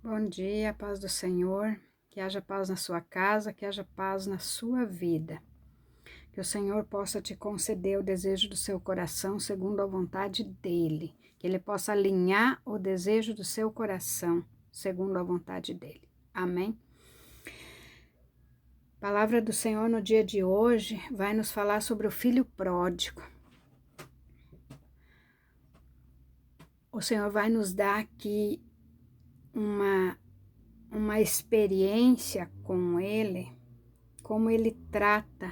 Bom dia, paz do Senhor, que haja paz na sua casa, que haja paz na sua vida. Que o Senhor possa te conceder o desejo do seu coração segundo a vontade dEle. Que Ele possa alinhar o desejo do seu coração segundo a vontade dEle. Amém? A palavra do Senhor no dia de hoje vai nos falar sobre o filho pródigo. O Senhor vai nos dar aqui uma experiência com Ele, como Ele trata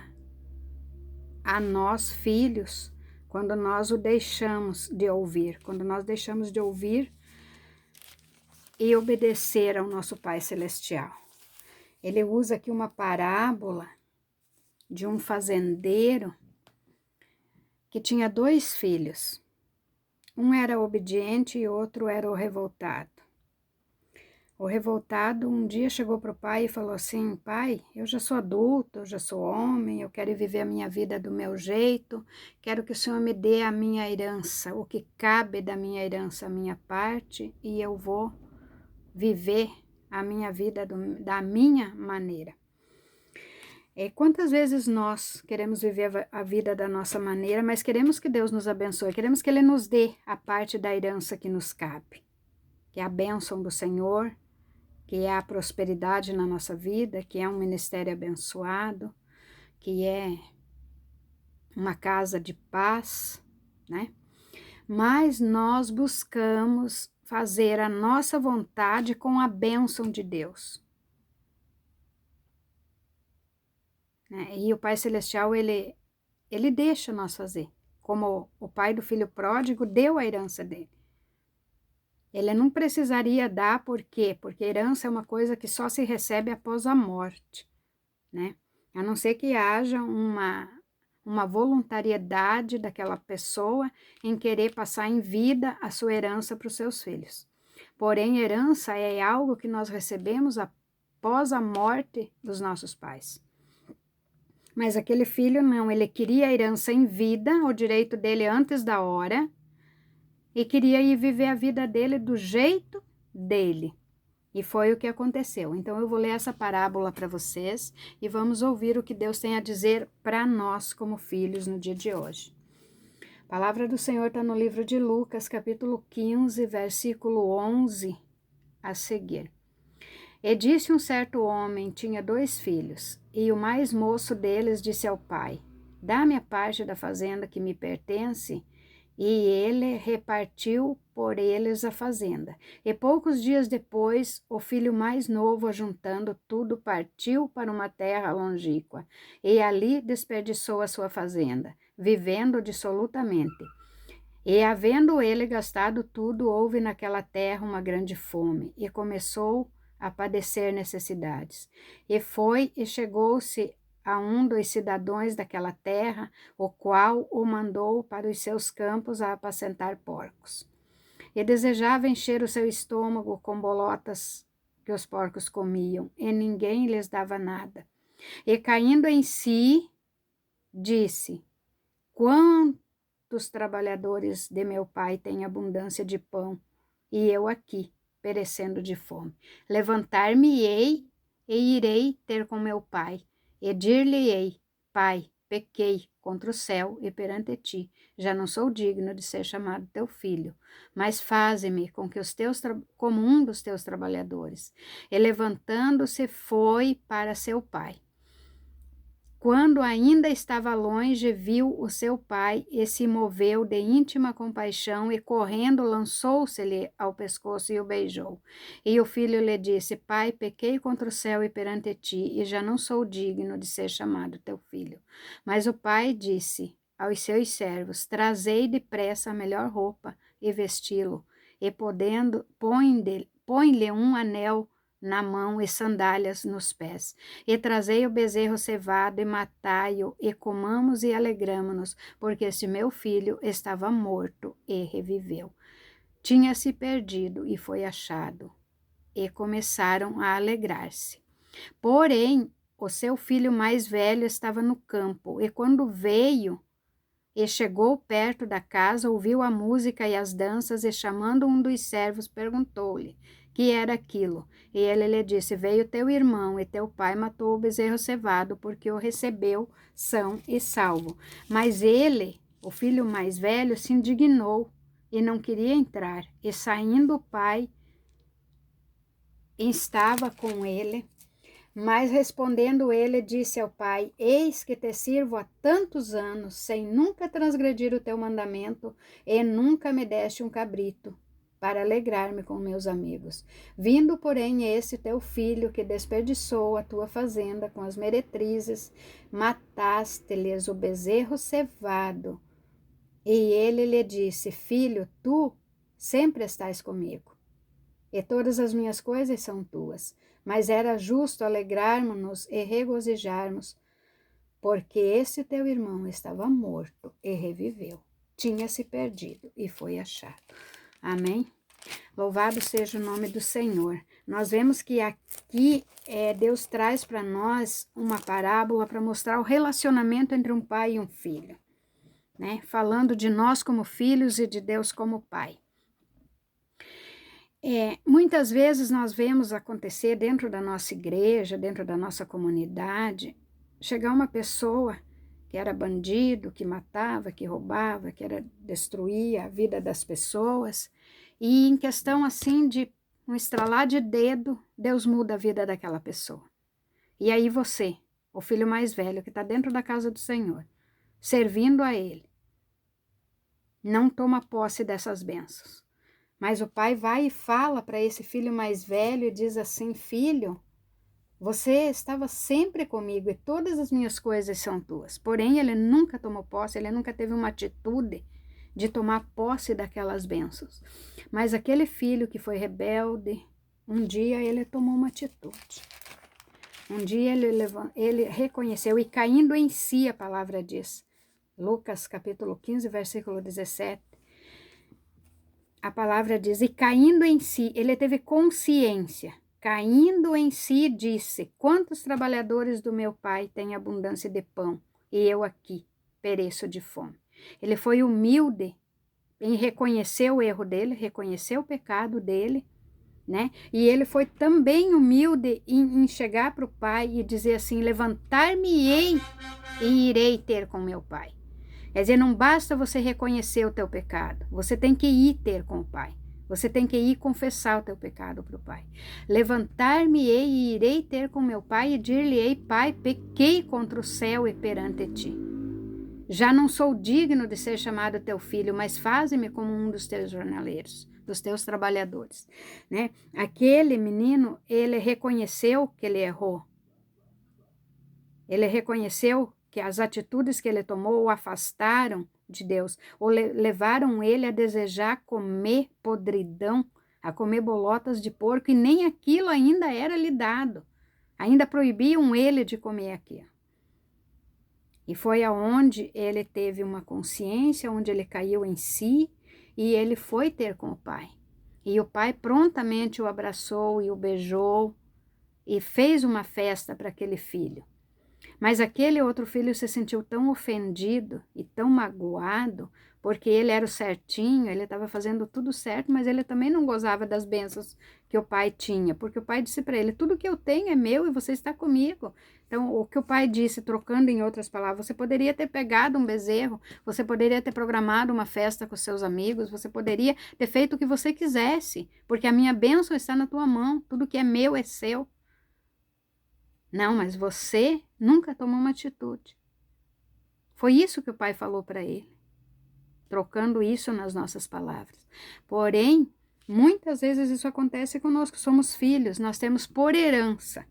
a nós, filhos, quando nós o deixamos de ouvir, quando nós deixamos de ouvir e obedecer ao nosso Pai Celestial. Ele usa aqui uma parábola de um fazendeiro que tinha 2 filhos. Um era obediente e outro era o revoltado. O revoltado um dia chegou para o pai e falou assim: pai, eu já sou adulto, eu já sou homem, eu quero viver a minha vida do meu jeito, quero que o Senhor me dê a minha herança, o que cabe da minha herança, a minha parte, e eu vou viver a minha vida da minha maneira. Quantas vezes nós queremos viver a vida da nossa maneira, mas queremos que Deus nos abençoe, queremos que Ele nos dê a parte da herança que nos cabe, que é a bênção do Senhor, que é a prosperidade na nossa vida, que é um ministério abençoado, que é uma casa de paz, né? Mas nós buscamos fazer a nossa vontade com a bênção de Deus. Né? E o Pai Celestial, ele deixa nós fazer, como o pai do filho pródigo deu a herança dele. Ele não precisaria dar, por quê? Porque herança é uma coisa que só se recebe após a morte, né? A não ser que haja uma voluntariedade daquela pessoa em querer passar em vida a sua herança para os seus filhos. Porém, herança é algo que nós recebemos após a morte dos nossos pais. Mas aquele filho não, ele queria a herança em vida, o direito dele antes da hora, e queria ir viver a vida dele do jeito dele. E foi o que aconteceu. Então eu vou ler essa parábola para vocês e vamos ouvir o que Deus tem a dizer para nós como filhos no dia de hoje. A palavra do Senhor está no livro de Lucas, capítulo 15, versículo 11 a seguir. E disse um certo homem, tinha 2 filhos, e o mais moço deles disse ao pai: dá-me a parte da fazenda que me pertence. E ele repartiu por eles a fazenda. E poucos dias depois, o filho mais novo, ajuntando tudo, partiu para uma terra longínqua, e ali desperdiçou a sua fazenda, vivendo dissolutamente. E havendo ele gastado tudo, houve naquela terra uma grande fome, e começou a padecer necessidades. E foi e chegou-se a um dos cidadãos daquela terra, o qual o mandou para os seus campos a apacentar porcos. E desejava encher o seu estômago com bolotas que os porcos comiam, e ninguém lhes dava nada. E caindo em si, disse: quantos trabalhadores de meu pai têm abundância de pão, e eu aqui, perecendo de fome. Levantar-me-ei e irei ter com meu pai, e dir-lhe-ei: pai, pequei contra o céu e perante ti, já não sou digno de ser chamado teu filho, mas faze-me com que como um dos teus trabalhadores. E levantando-se foi para seu pai. Quando ainda estava longe, viu o seu pai e se moveu de íntima compaixão e correndo lançou-se-lhe ao pescoço e o beijou. E o filho lhe disse: pai, pequei contra o céu e perante ti, e já não sou digno de ser chamado teu filho. Mas o pai disse aos seus servos: trazei depressa a melhor roupa e vesti-lo, e põe-lhe um anel na mão e sandálias nos pés. E trazei o bezerro cevado e matai-o, e comamos e alegramo-nos, porque este meu filho estava morto e reviveu. Tinha-se perdido e foi achado. E começaram a alegrar-se. Porém, o seu filho mais velho estava no campo, e quando veio e chegou perto da casa, ouviu a música e as danças, e chamando um dos servos, perguntou-lhe: que era aquilo. E ele lhe disse: veio teu irmão e teu pai matou o bezerro cevado, porque o recebeu são e salvo. Mas ele, o filho mais velho, se indignou e não queria entrar. E saindo o pai, estava com ele. Mas respondendo ele, disse ao pai: eis que te sirvo há tantos anos, sem nunca transgredir o teu mandamento, e nunca me deste um cabrito, para alegrar-me com meus amigos. Vindo, porém, esse teu filho, que desperdiçou a tua fazenda com as meretrizes, mataste-lhes o bezerro cevado. E ele lhe disse: filho, tu sempre estás comigo, e todas as minhas coisas são tuas. Mas era justo alegrarmos-nos e regozijarmos, porque esse teu irmão estava morto e reviveu, tinha se perdido e foi achado. Amém? Louvado seja o nome do Senhor. Nós vemos que aqui Deus traz para nós uma parábola para mostrar o relacionamento entre um pai e um filho, né? Falando de nós como filhos e de Deus como pai. Muitas vezes nós vemos acontecer dentro da nossa igreja, dentro da nossa comunidade, chegar uma pessoa que era bandido, que matava, que roubava, que destruía a vida das pessoas, e em questão assim de um estralar de dedo, Deus muda a vida daquela pessoa. E aí você, o filho mais velho que está dentro da casa do Senhor, servindo a Ele, não toma posse dessas bênçãos. Mas o pai vai e fala para esse filho mais velho e diz assim: filho, você estava sempre comigo e todas as minhas coisas são tuas. Porém, ele nunca tomou posse, ele nunca teve uma atitude de tomar posse daquelas bênçãos. Mas aquele filho que foi rebelde, um dia ele tomou uma atitude. Um dia ele reconheceu, e caindo em si, a palavra diz, Lucas capítulo 15, versículo 17, a palavra diz: e caindo em si, ele teve consciência, caindo em si, disse: quantos trabalhadores do meu pai têm abundância de pão, e eu aqui pereço de fome. Ele foi humilde em reconhecer o erro dele, reconhecer o pecado dele, né? E ele foi também humilde em chegar para o pai e dizer assim: levantar-me-ei e irei ter com meu pai. Quer dizer, não basta você reconhecer o teu pecado, você tem que ir ter com o pai. Você tem que ir confessar o teu pecado para o pai. Levantar-me-ei e irei ter com meu pai e dir-lhe-ei: pai, pequei contra o céu e perante ti. Já não sou digno de ser chamado teu filho, mas faze-me como um dos teus jornaleiros, dos teus trabalhadores, né? Aquele menino, ele reconheceu que ele errou. Ele reconheceu que as atitudes que ele tomou o afastaram de Deus, ou levaram ele a desejar comer podridão, a comer bolotas de porco, e nem aquilo ainda era lhe dado. Ainda proibiam ele de comer aquilo. E foi aonde ele teve uma consciência, onde ele caiu em si, e ele foi ter com o pai. E o pai prontamente o abraçou e o beijou, e fez uma festa para aquele filho. Mas aquele outro filho se sentiu tão ofendido e tão magoado, porque ele era o certinho, ele estava fazendo tudo certo, mas ele também não gozava das bênçãos que o pai tinha, porque o pai disse para ele: tudo que eu tenho é meu e você está comigo. Então, o que o pai disse, trocando em outras palavras: você poderia ter pegado um bezerro, você poderia ter programado uma festa com seus amigos, você poderia ter feito o que você quisesse, porque a minha bênção está na tua mão, tudo que é meu é seu. Não, mas você nunca tomou uma atitude. Foi isso que o pai falou para ele, trocando isso nas nossas palavras. Porém, muitas vezes isso acontece conosco, somos filhos, nós temos por herança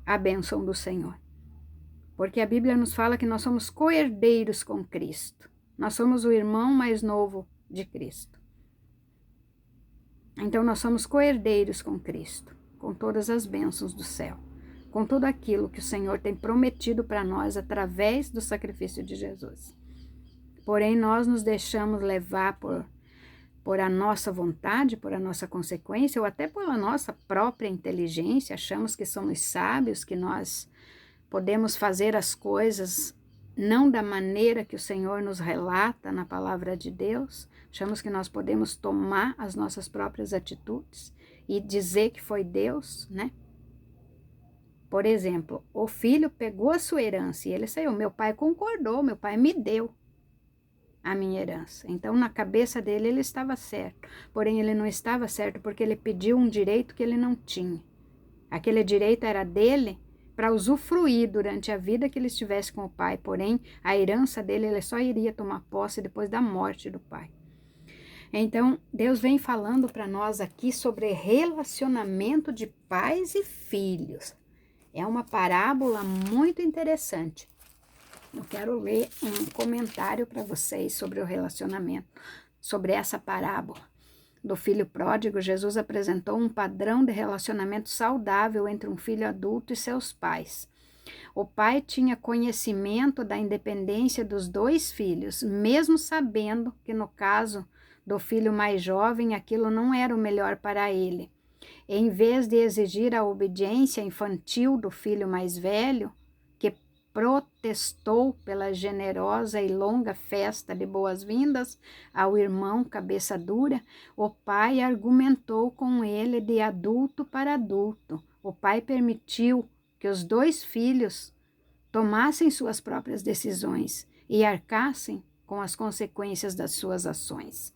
a bênção do Senhor. Porque a Bíblia nos fala que nós somos co-herdeiros com Cristo. Nós somos o irmão mais novo de Cristo. Então, nós somos co-herdeiros com Cristo, com todas as bênçãos do céu, com tudo aquilo que o Senhor tem prometido para nós através do sacrifício de Jesus. Porém, nós nos deixamos levar por a nossa vontade, por a nossa consequência, ou até pela nossa própria inteligência. Achamos que somos sábios, que nós podemos fazer as coisas não da maneira que o Senhor nos relata na palavra de Deus. Achamos que nós podemos tomar as nossas próprias atitudes. e dizer que foi Deus, né? Por exemplo, o filho pegou a sua herança e ele saiu. Meu pai concordou, meu pai me deu a minha herança. Então, na cabeça dele, ele estava certo. Porém, ele não estava certo porque ele pediu um direito que ele não tinha. Aquele direito era dele para usufruir durante a vida que ele estivesse com o pai. Porém, a herança dele, ele só iria tomar posse depois da morte do pai. Então, Deus vem falando para nós aqui sobre relacionamento de pais e filhos. É uma parábola muito interessante. Eu quero ler um comentário para vocês sobre o relacionamento, sobre essa parábola. Do filho pródigo, Jesus apresentou um padrão de relacionamento saudável entre um filho adulto e seus pais. O pai tinha conhecimento da independência dos dois filhos, mesmo sabendo que no caso do filho mais jovem aquilo não era o melhor para ele. Em vez de exigir a obediência infantil do filho mais velho, que protestou pela generosa e longa festa de boas-vindas ao irmão cabeça dura, o pai argumentou com ele de adulto para adulto. O pai permitiu que os dois filhos tomassem suas próprias decisões e arcassem com as consequências das suas ações.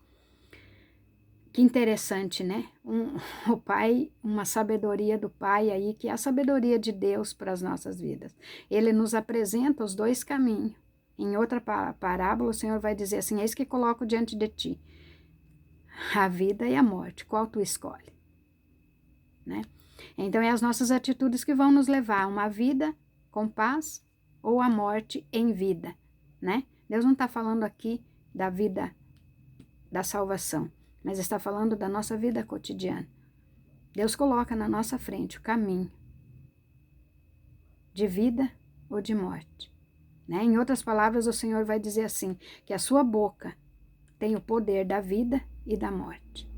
Que interessante, né? O pai, uma sabedoria do pai aí, que é a sabedoria de Deus para as nossas vidas. Ele nos apresenta os dois caminhos. Em outra parábola, o Senhor vai dizer assim: eis que coloco diante de ti a vida e a morte, qual tu escolhe? Né? Então, é as nossas atitudes que vão nos levar a uma vida com paz ou a morte em vida, né? Deus não está falando aqui da vida da salvação, mas está falando da nossa vida cotidiana. Deus coloca na nossa frente o caminho de vida ou de morte, né? Em outras palavras, o Senhor vai dizer assim, que a sua boca tem o poder da vida e da morte,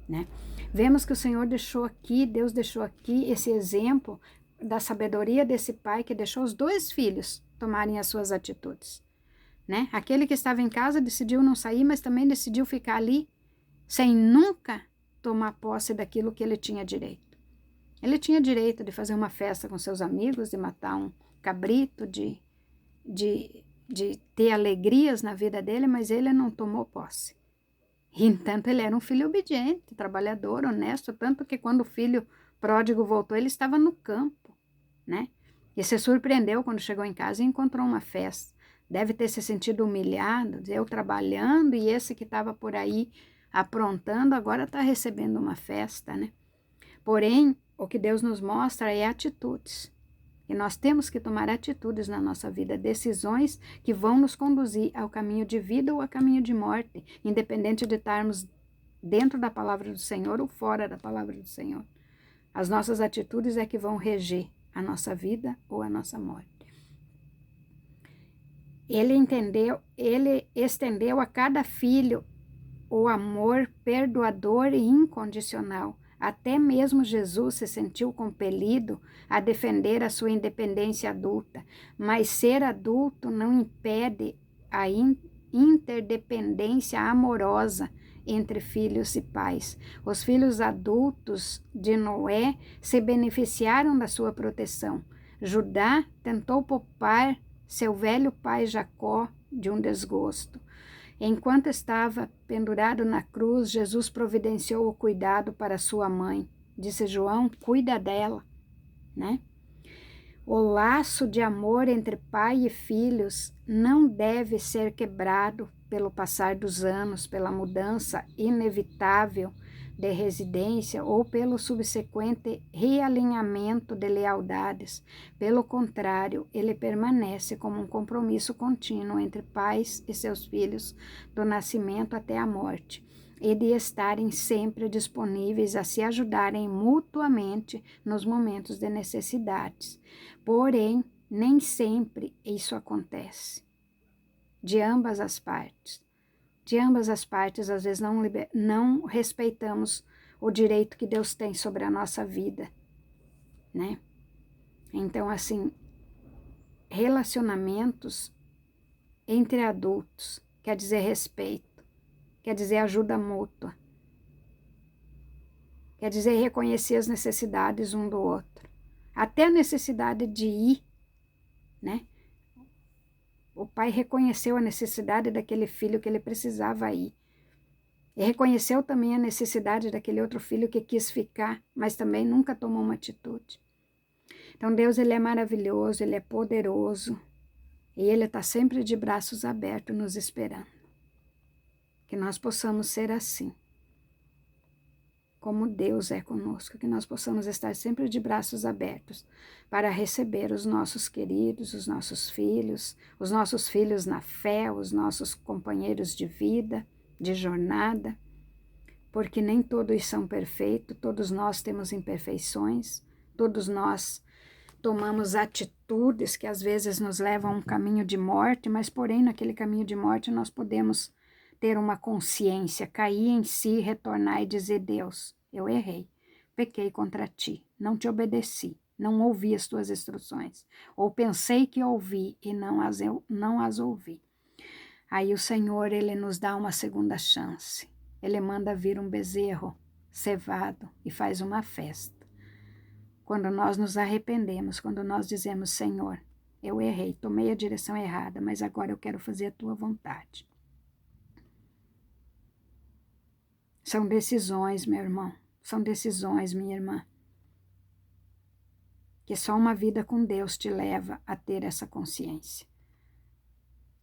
né? Vemos que o Senhor deixou aqui, Deus deixou aqui esse exemplo da sabedoria desse pai que deixou os dois filhos tomarem as suas atitudes, né? Aquele que estava em casa decidiu não sair, mas também decidiu ficar ali sem nunca tomar posse daquilo que ele tinha direito. Ele tinha direito de fazer uma festa com seus amigos, de matar um cabrito, de ter alegrias na vida dele, mas ele não tomou posse. E, entanto, ele era um filho obediente, trabalhador, honesto, tanto que quando o filho pródigo voltou, ele estava no campo, né? E se surpreendeu quando chegou em casa e encontrou uma festa. Deve ter se sentido humilhado, eu trabalhando e esse que estava por aí aprontando, agora está recebendo uma festa, né? Porém, o que Deus nos mostra é atitudes. E nós temos que tomar atitudes na nossa vida, decisões que vão nos conduzir ao caminho de vida ou ao caminho de morte, independente de estarmos dentro da palavra do Senhor ou fora da palavra do Senhor. As nossas atitudes é que vão reger a nossa vida ou a nossa morte. Ele estendeu a cada filho o amor perdoador e incondicional. Até mesmo Jesus se sentiu compelido a defender a sua independência adulta, mas ser adulto não impede a interdependência amorosa entre filhos e pais. Os filhos adultos de Noé se beneficiaram da sua proteção. Judá tentou poupar seu velho pai Jacó de um desgosto. Enquanto estava pendurado na cruz, Jesus providenciou o cuidado para sua mãe. Disse João, cuida dela, né? O laço de amor entre pai e filhos não deve ser quebrado pelo passar dos anos, pela mudança inevitável de residência ou pelo subsequente realinhamento de lealdades. Pelo contrário, ele permanece como um compromisso contínuo entre pais e seus filhos, do nascimento até a morte, e de estarem sempre disponíveis a se ajudarem mutuamente nos momentos de necessidades. Porém, nem sempre isso acontece. De ambas as partes. De ambas as partes, às vezes não respeitamos o direito que Deus tem sobre a nossa vida, né? Então, assim, relacionamentos entre adultos quer dizer respeito, quer dizer ajuda mútua, Quer dizer, reconhecer as necessidades um do outro. Até a necessidade de ir, né? O pai reconheceu a necessidade daquele filho que ele precisava ir. E reconheceu também a necessidade daquele outro filho que quis ficar, mas também nunca tomou uma atitude. Então Deus, ele é maravilhoso, ele é poderoso e ele está sempre de braços abertos nos esperando. Que nós possamos ser assim, como Deus é conosco, que nós possamos estar sempre de braços abertos para receber os nossos queridos, os nossos filhos na fé, os nossos companheiros de vida, de jornada, porque nem todos são perfeitos, todos nós temos imperfeições, todos nós tomamos atitudes que às vezes nos levam a um caminho de morte, mas porém naquele caminho de morte nós podemos ter uma consciência, cair em si, retornar e dizer: Deus, eu errei, pequei contra ti, não te obedeci, não ouvi as tuas instruções, ou pensei que ouvi e não as ouvi. Aí o Senhor, ele nos dá uma segunda chance, ele manda vir um bezerro cevado e faz uma festa. Quando nós nos arrependemos, quando nós dizemos: Senhor, eu errei, tomei a direção errada, mas agora eu quero fazer a tua vontade. São decisões, meu irmão, são decisões, minha irmã, que só uma vida com Deus te leva a ter essa consciência.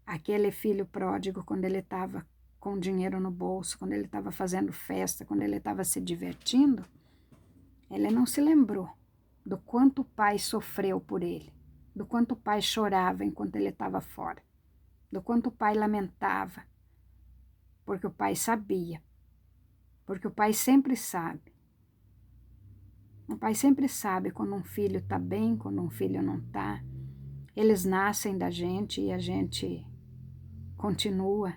Aquele filho pródigo, quando ele estava com dinheiro no bolso, quando ele estava fazendo festa, quando ele estava se divertindo, ele não se lembrou do quanto o pai sofreu por ele, do quanto o pai chorava enquanto ele estava fora, do quanto o pai lamentava, porque o pai sabia, porque o pai sempre sabe. O pai sempre sabe quando um filho está bem, quando um filho não está. Eles nascem da gente e a gente continua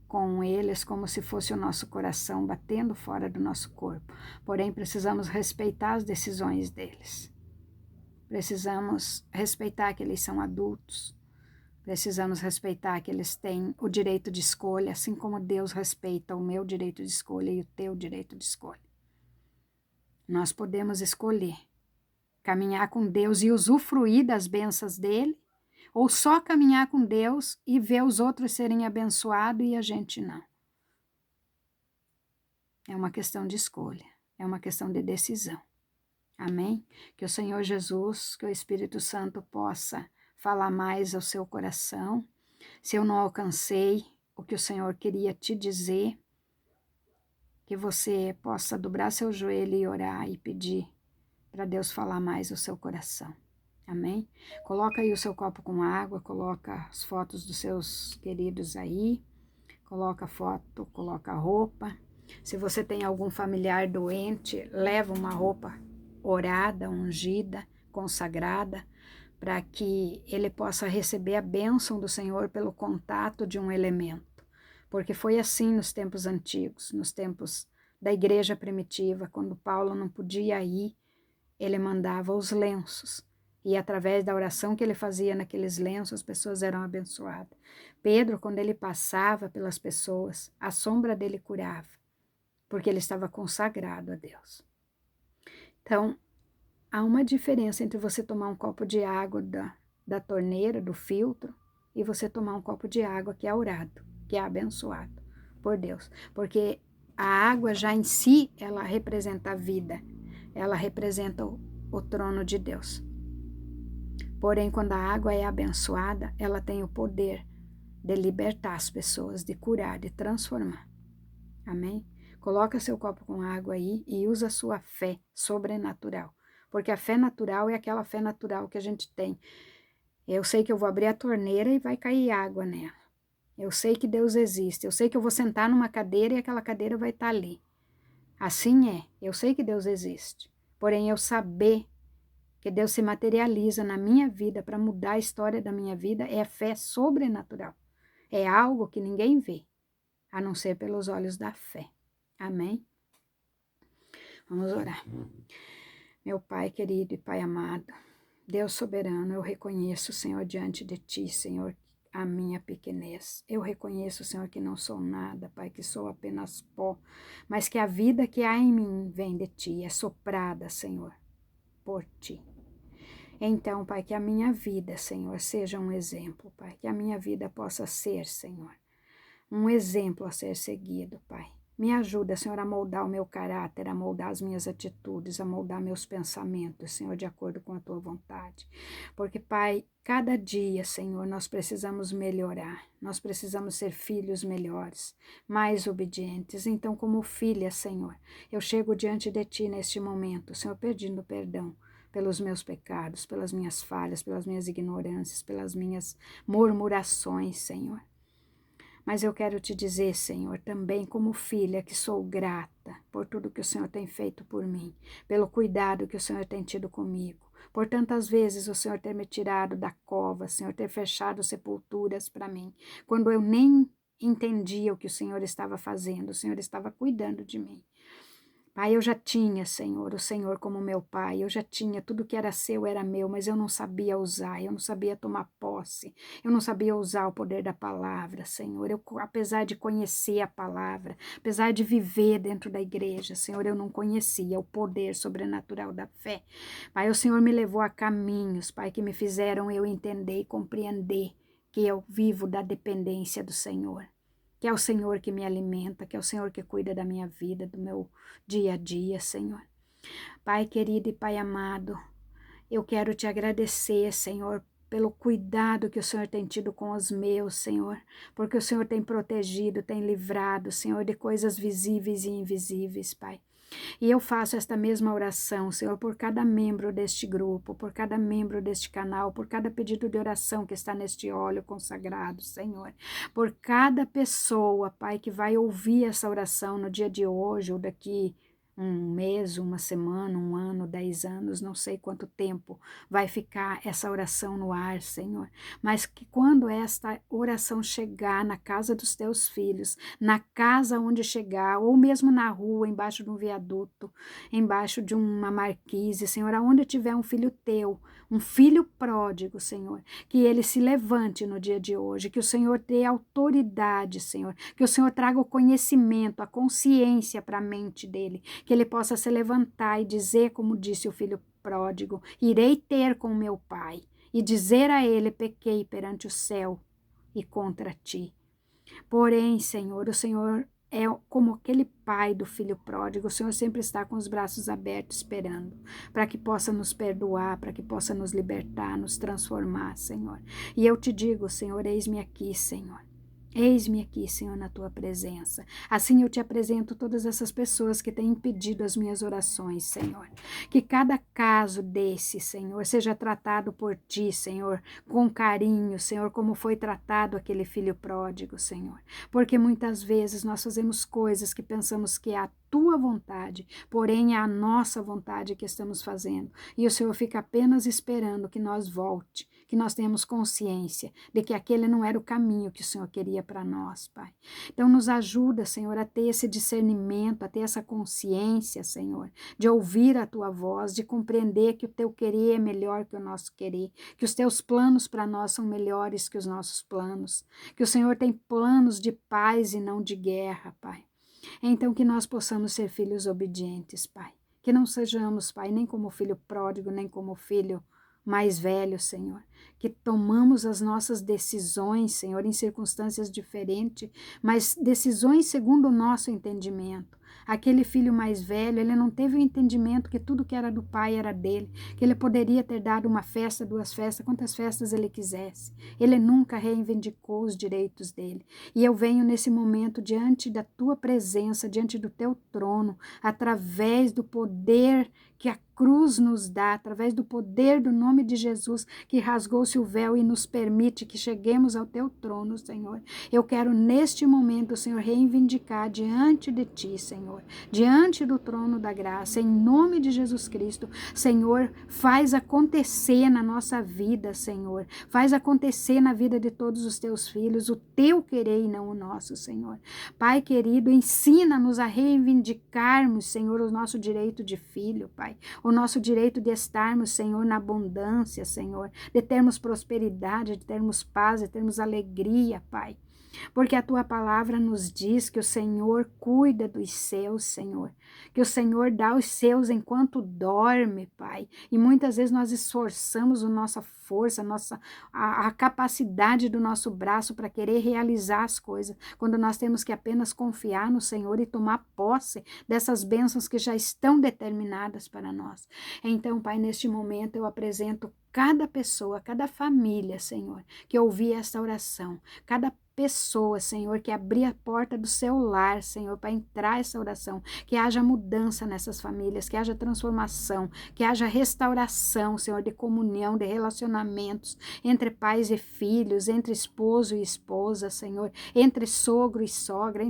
com eles como se fosse o nosso coração batendo fora do nosso corpo. Porém, precisamos respeitar as decisões deles. Precisamos respeitar que eles são adultos. Precisamos respeitar que eles têm o direito de escolha, assim como Deus respeita o meu direito de escolha e o teu direito de escolha. Nós podemos escolher caminhar com Deus e usufruir das bênçãos dele, ou só caminhar com Deus e ver os outros serem abençoados e a gente não. É uma questão de escolha, é uma questão de decisão. Amém? Que o Senhor Jesus, que o Espírito Santo possa falar mais ao seu coração. Se eu não alcancei o que o Senhor queria te dizer, que você possa dobrar seu joelho e orar e pedir para Deus falar mais ao seu coração. Amém? Coloca aí o seu copo com água, coloca as fotos dos seus queridos aí, coloca foto, coloca roupa. Se você tem algum familiar doente, leva uma roupa orada, ungida, consagrada, para que ele possa receber a bênção do Senhor pelo contato de um elemento. Porque foi assim nos tempos antigos, nos tempos da igreja primitiva, quando Paulo não podia ir, ele mandava os lenços. E através da oração que ele fazia naqueles lenços, as pessoas eram abençoadas. Pedro, quando ele passava pelas pessoas, a sombra dele curava, porque ele estava consagrado a Deus. Então, há uma diferença entre você tomar um copo de água da torneira, do filtro, e você tomar um copo de água que é orado, que é abençoado por Deus. Porque a água já em si, ela representa a vida, ela representa o trono de Deus. Porém, quando a água é abençoada, ela tem o poder de libertar as pessoas, de curar, de transformar. Amém? Coloca seu copo com água aí e usa a sua fé sobrenatural. Porque a fé natural é aquela fé natural que a gente tem. Eu sei que eu vou abrir a torneira e vai cair água nela. Eu sei que Deus existe. Eu sei que eu vou sentar numa cadeira e aquela cadeira vai estar ali. Assim é. Eu sei que Deus existe. Porém, eu saber que Deus se materializa na minha vida para mudar a história da minha vida é fé sobrenatural. É algo que ninguém vê, a não ser pelos olhos da fé. Amém? Vamos orar. Meu Pai querido e Pai amado, Deus soberano, eu reconheço, Senhor, diante de Ti, Senhor, a minha pequenez. Eu reconheço, Senhor, que não sou nada, Pai, que sou apenas pó, mas que a vida que há em mim vem de Ti, é soprada, Senhor, por Ti. Então, Pai, que a minha vida, Senhor, seja um exemplo, Pai, que a minha vida possa ser, Senhor, um exemplo a ser seguido, Pai. Me ajuda, Senhor, a moldar o meu caráter, a moldar as minhas atitudes, a moldar meus pensamentos, Senhor, de acordo com a Tua vontade. Porque, Pai, cada dia, Senhor, nós precisamos melhorar, nós precisamos ser filhos melhores, mais obedientes. Então, como filha, Senhor, eu chego diante de Ti neste momento, Senhor, pedindo perdão pelos meus pecados, pelas minhas falhas, pelas minhas ignorâncias, pelas minhas murmurações, Senhor. Mas eu quero te dizer, Senhor, também como filha, que sou grata por tudo que o Senhor tem feito por mim, pelo cuidado que o Senhor tem tido comigo, por tantas vezes o Senhor ter me tirado da cova, Senhor, ter fechado sepulturas para mim, quando eu nem entendia o que o Senhor estava fazendo, o Senhor estava cuidando de mim. Pai, eu já tinha, Senhor, o Senhor como meu Pai, eu já tinha, tudo que era seu era meu, mas eu não sabia usar, eu não sabia tomar posse, eu não sabia usar o poder da palavra, Senhor. Eu, apesar de conhecer a palavra, apesar de viver dentro da igreja, Senhor, eu não conhecia o poder sobrenatural da fé. Pai, o Senhor me levou a caminhos, Pai, que me fizeram eu entender e compreender que eu vivo da dependência do Senhor. Que é o Senhor que me alimenta, que é o Senhor que cuida da minha vida, do meu dia a dia, Senhor. Pai querido e Pai amado, eu quero te agradecer, Senhor, pelo cuidado que o Senhor tem tido com os meus, Senhor, porque o Senhor tem protegido, tem livrado, Senhor, de coisas visíveis e invisíveis, Pai. E eu faço esta mesma oração, Senhor, por cada membro deste grupo, por cada membro deste canal, por cada pedido de oração que está neste óleo consagrado, Senhor. Por cada pessoa, Pai, que vai ouvir essa oração no dia de hoje ou daqui um mês, uma semana, um ano, 10 anos, não sei quanto tempo vai ficar essa oração no ar, Senhor. Mas que quando esta oração chegar na casa dos teus filhos, na casa onde chegar, ou mesmo na rua, embaixo de um viaduto, embaixo de uma marquise, Senhor, aonde tiver um filho teu, um filho pródigo, Senhor, que ele se levante no dia de hoje, que o Senhor dê autoridade, Senhor, que o Senhor traga o conhecimento, a consciência para a mente dele, que ele possa se levantar e dizer, como disse o filho pródigo, irei ter com meu pai, e dizer a ele, pequei perante o céu e contra ti. Porém, Senhor, o Senhor é como aquele pai do filho pródigo, o Senhor sempre está com os braços abertos esperando, para que possa nos perdoar, para que possa nos libertar, nos transformar, Senhor. E eu te digo, Senhor, eis-me aqui, Senhor. Eis-me aqui, Senhor, na tua presença. Assim eu te apresento todas essas pessoas que têm impedido as minhas orações, Senhor. Que cada caso desse, Senhor, seja tratado por ti, Senhor, com carinho, Senhor, como foi tratado aquele filho pródigo, Senhor. Porque muitas vezes nós fazemos coisas que pensamos que é a tua vontade, porém é a nossa vontade que estamos fazendo. E o Senhor fica apenas esperando que nós volte, que nós tenhamos consciência de que aquele não era o caminho que o Senhor queria para nós, Pai. Então nos ajuda, Senhor, a ter esse discernimento, a ter essa consciência, Senhor, de ouvir a tua voz, de compreender que o teu querer é melhor que o nosso querer, que os teus planos para nós são melhores que os nossos planos, que o Senhor tem planos de paz e não de guerra, Pai. Então que nós possamos ser filhos obedientes, Pai. Que não sejamos, Pai, nem como filho pródigo, nem como filho mais velho, Senhor. Que tomamos as nossas decisões, Senhor, em circunstâncias diferentes, mas decisões segundo o nosso entendimento. Aquele filho mais velho, ele não teve o entendimento que tudo que era do pai era dele, que ele poderia ter dado uma festa, 2 festas, quantas festas ele quisesse. Ele nunca reivindicou os direitos dele. E eu venho nesse momento diante da tua presença, diante do teu trono, através do poder que a cruz nos dá, através do poder do nome de Jesus, que rasgou-se o véu e nos permite que cheguemos ao teu trono, Senhor. Eu quero neste momento, Senhor, reivindicar diante de ti, Senhor, Senhor, diante do trono da graça, em nome de Jesus Cristo. Senhor, faz acontecer na nossa vida, Senhor, faz acontecer na vida de todos os teus filhos, o teu querer e não o nosso, Senhor. Pai querido, ensina-nos a reivindicarmos, Senhor, o nosso direito de filho, Pai, o nosso direito de estarmos, Senhor, na abundância, Senhor, de termos prosperidade, de termos paz, de termos alegria, Pai. Porque a tua palavra nos diz que o Senhor cuida dos seus, Senhor, que o Senhor dá os seus enquanto dorme, Pai, e muitas vezes nós esforçamos a nossa força, a capacidade do nosso braço para querer realizar as coisas, quando nós temos que apenas confiar no Senhor e tomar posse dessas bênçãos que já estão determinadas para nós. Então, Pai, neste momento eu apresento cada pessoa, cada família, Senhor, que ouvir esta oração, cada pessoa, Senhor, que abrir a porta do seu lar, Senhor, para entrar essa oração, que haja mudança nessas famílias, que haja transformação, que haja restauração, Senhor, de comunhão, de relacionamentos entre pais e filhos, entre esposo e esposa, Senhor, entre sogro e sogra,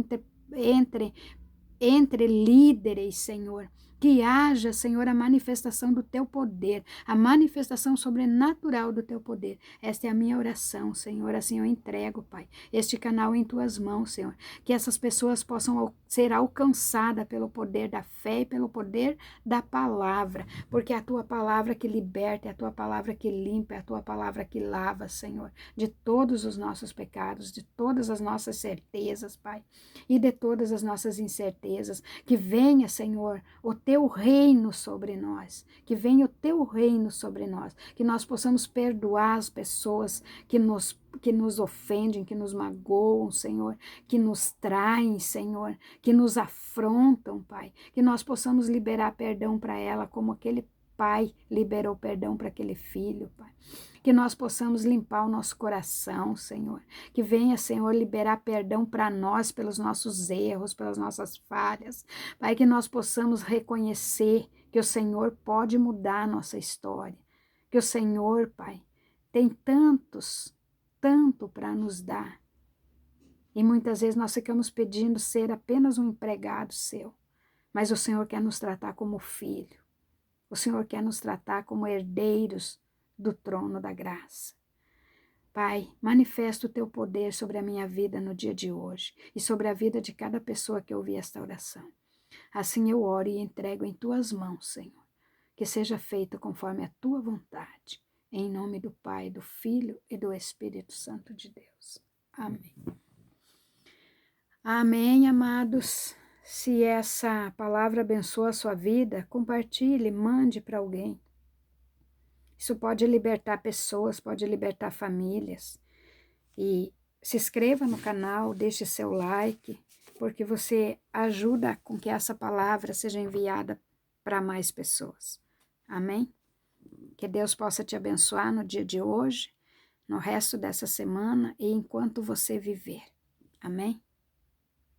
entre líderes, Senhor, que haja, Senhor, a manifestação do teu poder, a manifestação sobrenatural do teu poder. Esta é a minha oração, Senhor, assim eu entrego, Pai, este canal em tuas mãos, Senhor, que essas pessoas possam ser alcançadas pelo poder da fé e pelo poder da palavra, porque é a tua palavra que liberta, é a tua palavra que limpa, é a tua palavra que lava, Senhor, de todos os nossos pecados, de todas as nossas certezas, Pai, e de todas as nossas incertezas. Que venha, Senhor, o teu reino sobre nós, que venha o teu reino sobre nós, que nós possamos perdoar as pessoas que nos ofendem, que nos magoam, Senhor, que nos traem, Senhor, que nos afrontam, Pai, que nós possamos liberar perdão para ela, como aquele pai liberou perdão para aquele filho, Pai. Que nós possamos limpar o nosso coração, Senhor. Que venha, Senhor, liberar perdão para nós pelos nossos erros, pelas nossas falhas. Pai, que nós possamos reconhecer que o Senhor pode mudar a nossa história. Que o Senhor, Pai, tem tanto para nos dar. E muitas vezes nós ficamos pedindo ser apenas um empregado seu. Mas o Senhor quer nos tratar como filho. O Senhor quer nos tratar como herdeiros do trono da graça. Pai, manifesta o teu poder sobre a minha vida no dia de hoje e sobre a vida de cada pessoa que ouvir esta oração. Assim eu oro e entrego em tuas mãos, Senhor, que seja feito conforme a tua vontade, em nome do Pai, do Filho e do Espírito Santo de Deus. Amém. Amém, amados. Se essa palavra abençoa a sua vida, compartilhe, mande para alguém. Isso pode libertar pessoas, pode libertar famílias. E se inscreva no canal, deixe seu like, porque você ajuda com que essa palavra seja enviada para mais pessoas. Amém? Que Deus possa te abençoar no dia de hoje, no resto dessa semana e enquanto você viver. Amém?